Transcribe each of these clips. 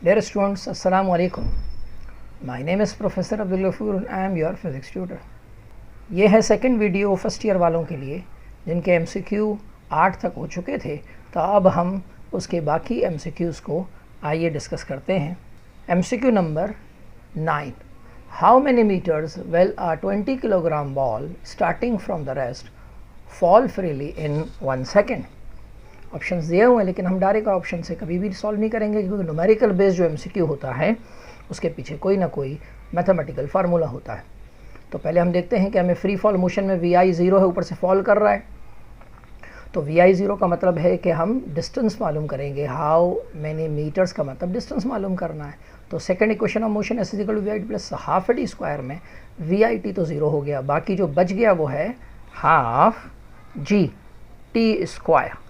Dear students, Assalamu alaikum. My name is Professor Abdul Ghafoor and I am your physics tutor. ये है second video first year वालों के लिए जिनके MCQ 8 तक हो चुके थे, तो अब हम उसके बाकी MCQs को आइए डिस्कस करते हैं। MCQ number 9. How many meters will a 20 kilogram ball starting from the rest fall freely in 1 second? Options दिए हुए हैं, लेकिन हम डायरेक्ट ऑप्शन से कभी भी सॉल्व नहीं करेंगे क्योंकि न्यूमेरिकल बेस्ड जो MCQ होता है उसके पीछे कोई ना कोई मैथमेटिकल फार्मूला होता है। तो पहले हम देखते हैं कि हमें फ्री फॉल मोशन में VI 0 है, ऊपर से फॉल कर रहा है, तो VI 0 का मतलब है कि हम डिस्टेंस मालूम करेंगे। हाउ मैनी मीटर्स का मतलब डिस्टेंस मालूम करना है। तो second equation of motion S = VIT plus half T square में VIT तो 0 हो गया, बाकी जो बच गया वो है हाफ GT स्क्वायर।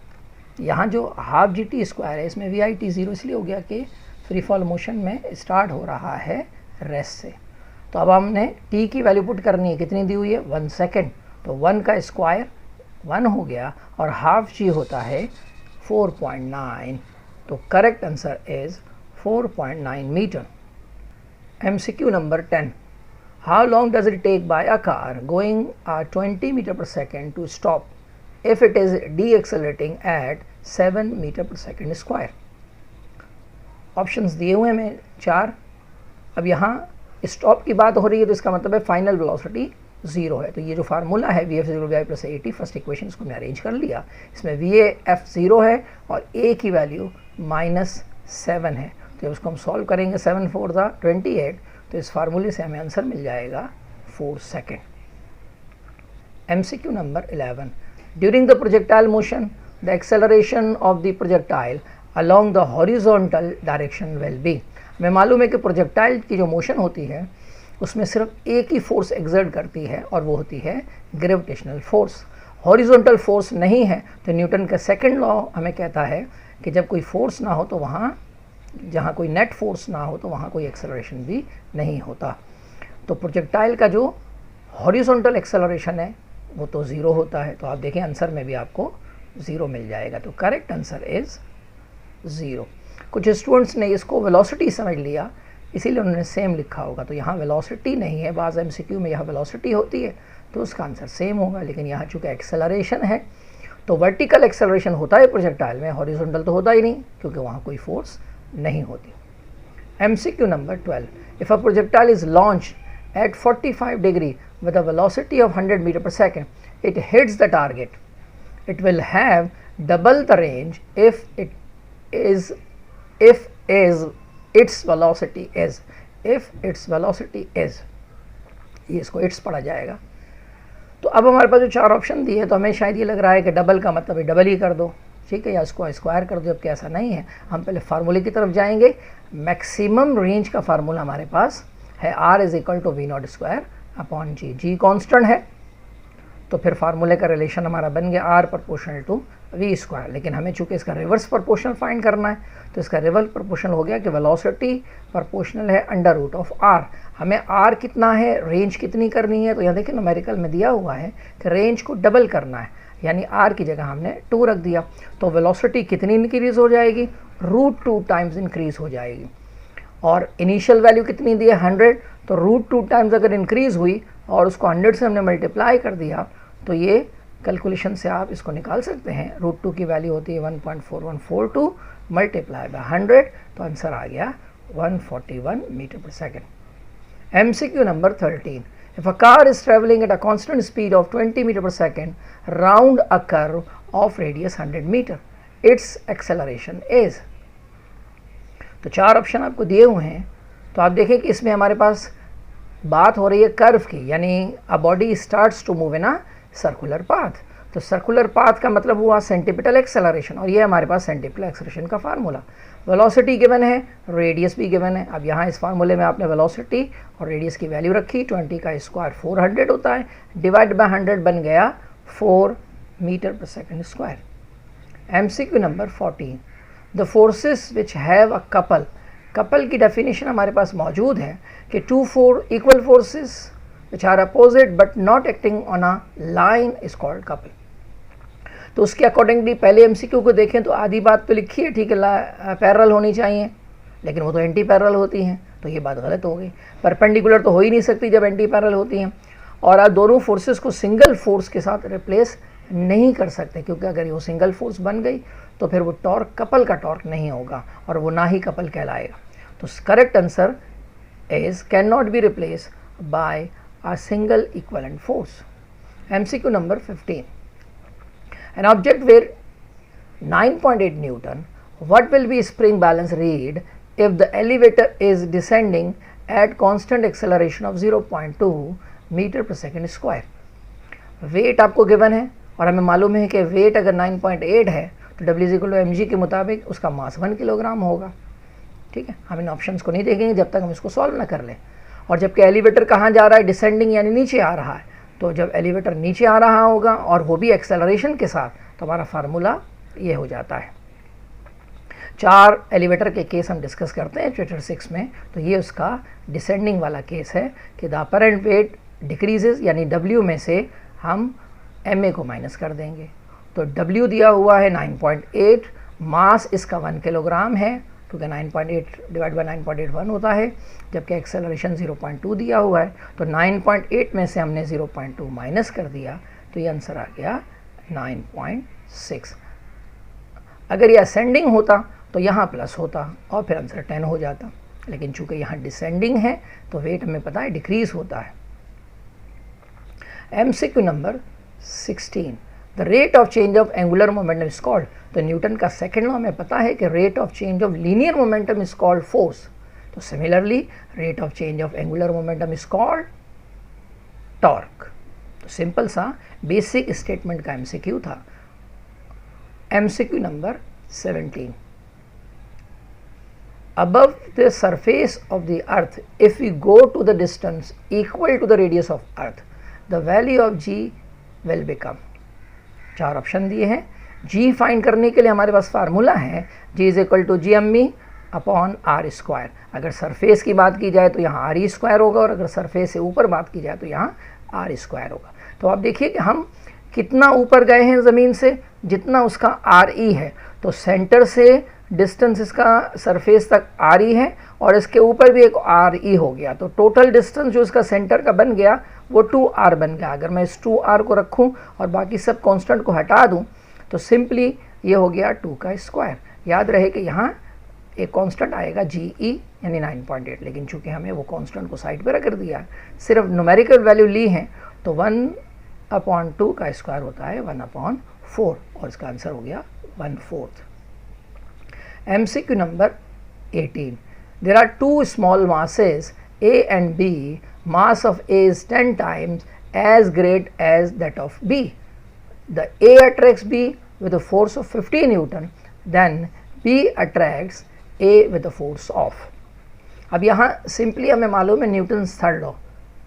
यहाँ जो हाफ GT स्क्वायर है इसमें VIT 0 इसलिए हो गया कि फ्री फॉल मोशन में स्टार्ट हो रहा है रेस्ट से। तो अब हमने T की वैल्यू पुट करनी है, कितनी दी हुई है 1 सेकेंड, तो 1 का स्क्वायर 1 हो गया और हाफ G होता है 4.9, तो correct answer is 4.9 metre. MCQ number 10. How long does it take by a car going 20 metre पर second to stop if it is deaccelerating at 7 meter per second square? Options दिए हुए हैं 4। अब यहाँ stop की बात हो रही है तो इसका मतलब है फाइनल वेलोसिटी 0 है। तो ये जो फार्मूला है VF = VI + AT, first equation इसको हमने अरेंज कर लिया। इसमें VAF 0 है और A की वैल्यू -7 है, तो उसको हम सॉल्व करेंगे 7 4 28, तो इस फार्मूले से हमें आंसर मिल जाएगा 4 second. MCQ number 11. During the projectile motion, the acceleration of the projectile along the horizontal direction will be. हमें मालूम है कि प्रोजेक्टाइल की जो मोशन होती है उसमें सिर्फ एक ही फोर्स एक्सर्ट करती है और वो होती है ग्रेविटेशनल फोर्स। हॉरिजॉन्टल फोर्स नहीं है, तो न्यूटन का सेकंड लॉ हमें कहता है कि जब कोई फोर्स ना हो तो वहाँ, जहाँ कोई नेट फोर्स ना हो तो वहाँ कोई एक्सेलरेशन भी नहीं होता। तो प्रोजेक्टाइल का जो हॉरिजॉन्टल एक्सेलरेशन है वो तो 0 होता है, तो आप देखें आंसर में भी आपको 0 मिल जाएगा, तो करेक्ट आंसर इज 0। कुछ स्टूडेंट्स ने इसको वेलोसिटी समझ लिया इसीलिए उन्होंने सेम लिखा होगा, तो यहाँ वेलोसिटी नहीं है, बाज़ MCQ में यहाँ वेलोसिटी होती है तो उसका आंसर सेम होगा, लेकिन यहाँ चूँकि एक्सेलरेशन है तो वर्टिकल एक्सेलरेशन होता है प्रोजेक्टाइल में, हॉरिजॉन्टल तो होता ही नहीं क्योंकि वहाँ कोई फोर्स नहीं होती। MCQ number 12. If a projectile is launch at 45 degree with a velocity of 100 meter per second, it hits the target. It will have double the range if its velocity is. ये इसको it's पढ़ा जाएगा। तो अब हमारे पास जो 4 option दिए तो हमें शायद ये लग रहा है कि डबल का मतलब है डबल ही कर दो, ठीक है, या इसको स्क्वायर कर दो, जबकि ऐसा नहीं है। हम पहले फार्मूले की तरफ जाएंगे। मैक्सिमम रेंज का फार्मूला हमारे पास है R = V0² G कांस्टेंट है, तो फिर फार्मूले का रिलेशन हमारा बन गया R ∝ V²। लेकिन हमें चूंकि इसका रिवर्स प्रोपोर्शनल फाइंड करना है तो इसका रिवर्स प्रोपोर्शनल हो गया कि वेलोसिटी प्रोपोर्शनल है √R। हमें R कितना है, रेंज कितनी करनी है, तो यहाँ देखिए न्यूमेरिकल में दिया हुआ है कि रेंज को डबल करना है, यानी R की जगह हमने 2 रख दिया, तो वेलोसिटी कितनी इंक्रीज़ हो जाएगी, √2 टाइम्स इंक्रीज़ हो जाएगी। और इनिशियल वैल्यू कितनी दी है 100, तो √2 टाइम्स अगर इंक्रीज़ हुई और उसको 100 से हमने मल्टीप्लाई कर दिया तो ये कैलकुलेशन से आप इसको निकाल सकते हैं। √2 की वैल्यू होती है 1.4142 मल्टीप्लाई बाय 100, तो आंसर आ गया 141 मीटर पर second. MCQ number 13. If a car is travelling at a constant speed of 20 metre पर second round a curve of radius 100 metre, its acceleration is. तो 4 ऑप्शन आपको दिए हुए हैं, तो आप देखें कि इसमें हमारे पास बात हो रही है कर्व की, यानी a body starts to move in a circular path. तो सर्कुलर पाथ का मतलब हुआ सेंटीपिटल एक्सेलरेशन, और ये हमारे पास सेंटीपिटल एक्सेलरेशन का फार्मूला। वेलोसिटी गिवन है, रेडियस भी गिवन है। अब यहाँ इस फार्मूले में आपने वेलोसिटी और रेडियस की वैल्यू रखी, 20 का स्क्वायर 400 होता है, डिवाइड बाय 100 बन गया 4 मीटर पर second square. MCQ number 14. The forces which have a couple की डेफिनेशन हमारे पास मौजूद है कि 2 equal forces which are opposite but not acting on a line is called couple. तो उसके अकॉर्डिंगली पहले MCQ को देखें तो आधी बात तो लिखी है, ठीक है, पैरेलल होनी चाहिए, लेकिन वो तो एंटी पैरेलल होती हैं, तो ये बात गलत हो गई। परपेंडिकुलर तो हो ही नहीं सकती जब एंटी पैरेलल होती हैं। और आप दोनों फोर्सेस को सिंगल फोर्स के साथ रिप्लेस नहीं कर सकते, क्योंकि अगर वो सिंगल फोर्स बन गई तो फिर वो टॉर्क कपल का टॉर्क नहीं होगा और वो ना ही कपल कहलाएगा। तो correct answer is can not be replace by a single equivalent force. MCQ number 15. An object weighed 9.8 Newton, what will be spring balance read if the elevator is descending at constant acceleration of 0.2 metre पर second square? Wait आपको given है और हमें मालूम है कि wait अगर 9.8 है तो W=mg के मुताबिक उसका मास 1 किलोग्राम होगा। ठीक है, हम इन ऑप्शंस को नहीं देखेंगे जब तक हम इसको सॉल्व ना कर लें। और जबकि एलिवेटर कहाँ जा रहा है, डिसेंडिंग यानी नीचे आ रहा है, तो जब एलिवेटर नीचे आ रहा होगा और वो भी एक्सेलरेशन के साथ, तो हमारा फार्मूला ये हो जाता है। 4 एलिवेटर के केस हम डिस्कस करते हैं चैप्टर 6 में, तो ये उसका डिसेंडिंग वाला केस है कि द अपरेंट वेट डिक्रीजेज, यानी W में से हम MA को माइनस कर देंगे। तो W दिया हुआ है 9.8, मास इसका 1 किलोग्राम है, क्योंकि 9.8 डिवाइड बाई 9.81 होता है, जबकि एक्सेलरेशन 0.2 दिया हुआ है। तो 9.8 में से हमने 0.2 माइनस कर दिया, तो ये आंसर आ गया 9.6। अगर ये असेंडिंग होता तो यहाँ प्लस होता और फिर आंसर 10 हो जाता, लेकिन चूंकि यहाँ डिसेंडिंग है तो वेट हमें पता है डिक्रीज होता है। MCQ number 16, the rate of change of angular momentum is called. तो न्यूटन का सेकेंड लॉ हमें पता है कि rate of change of linear momentum is called force. तो similarly rate of change of angular momentum is called torque. तो simple सा basic statement का MCQ था। MCQ number 17, above the surface of the earth, if we go to the distance equal to the radius of earth, the value of G will become। 4 option दिए हैं। G find करने के लिए हमारे पास formula है G=gme upon R square. अगर surface की बात की जाए तो यहाँ RE स्क्वायर होगा, और अगर सरफेस से ऊपर बात की जाए तो यहाँ R स्क्वायर होगा। तो आप देखिए कि हम कितना ऊपर गए हैं ज़मीन से, जितना उसका RE है। तो सेंटर से डिस्टेंस इसका सरफेस तक RE है और इसके ऊपर भी एक RE हो गया, तो टोटल डिस्टेंस जो इसका सेंटर का बन गया वो 2R बन गया। अगर मैं इस 2R को रखूं और बाकी सब कांस्टेंट को हटा दूं तो सिंपली ये हो गया 2 का स्क्वायर। याद रहे कि यहाँ एक कांस्टेंट आएगा GE यानी 9.8, लेकिन चूंकि हमें वो कांस्टेंट को साइड पर रख दिया, सिर्फ न्यूमेरिकल वैल्यू ली है, तो 1/2 का स्क्वायर होता है 1/4 और इसका आंसर हो गया 1/4। MCQ number 18, there are 2 small masses A and B. Mass of A is 10 times as great as that of B. The A attracts B with a force of 50 Newton, then B attracts A with a force of। अब यहाँ simply हमें मालूम है Newton's third law,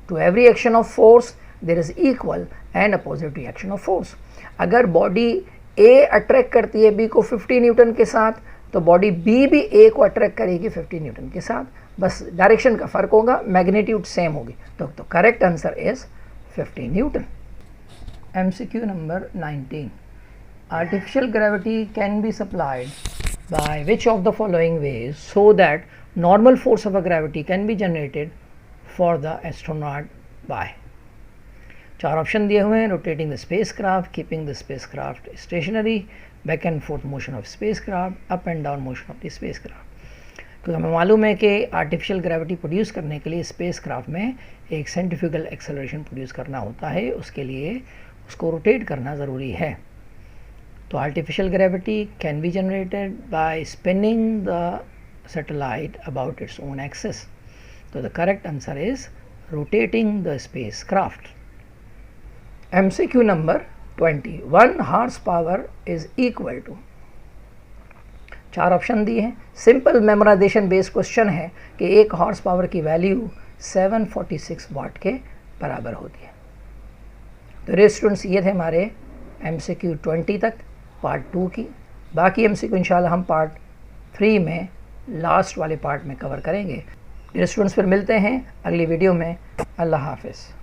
to every action of force there is equal and opposite reaction of force. अगर body A attract करती है B को 50 newton के साथ, तो बॉडी B भी A को अट्रैक्ट करेगी 50 न्यूटन के साथ, बस डायरेक्शन का फ़र्क होगा, मैग्नीट्यूड सेम होगी। तो correct answer is 50 newton. MCQ number 19, artificial gravity can be supplied by which of the following ways so that normal force of a gravity can be generated for the astronaut by. 4 option दिए हुए हैं। Rotating the spacecraft, keeping the spacecraft stationary, back and forth motion of spacecraft, up and down motion of the spacecraft. क्योंकि हमें मालूम है कि artificial gravity produce करने के लिए स्पेसक्राफ्ट में एक सेंट्रीफ्यूगल एक्सेलरेशन प्रोड्यूस करना होता है, उसके लिए उसको रोटेट करना ज़रूरी है। तो artificial gravity can be generated by spinning the satellite about its own axis. तो the correct answer is rotating the spacecraft. MCQ number 20, 1 horse power is equal to. 4 option दिए हैं। सिंपल मेमोराइजेशन बेस्ड क्वेश्चन है कि 1 horse power की value 746 watt के बराबर होती है। तो रे स्टूडेंट्स, ये थे हमारे MCQ 20 तक पार्ट 2 की। बाकी MCQ इंशाल्लाह हम पार्ट 3 में लास्ट वाले पार्ट में कवर करेंगे। रे स्टूडेंट्स, फिर मिलते हैं अगली वीडियो में। अल्लाह हाफिज़।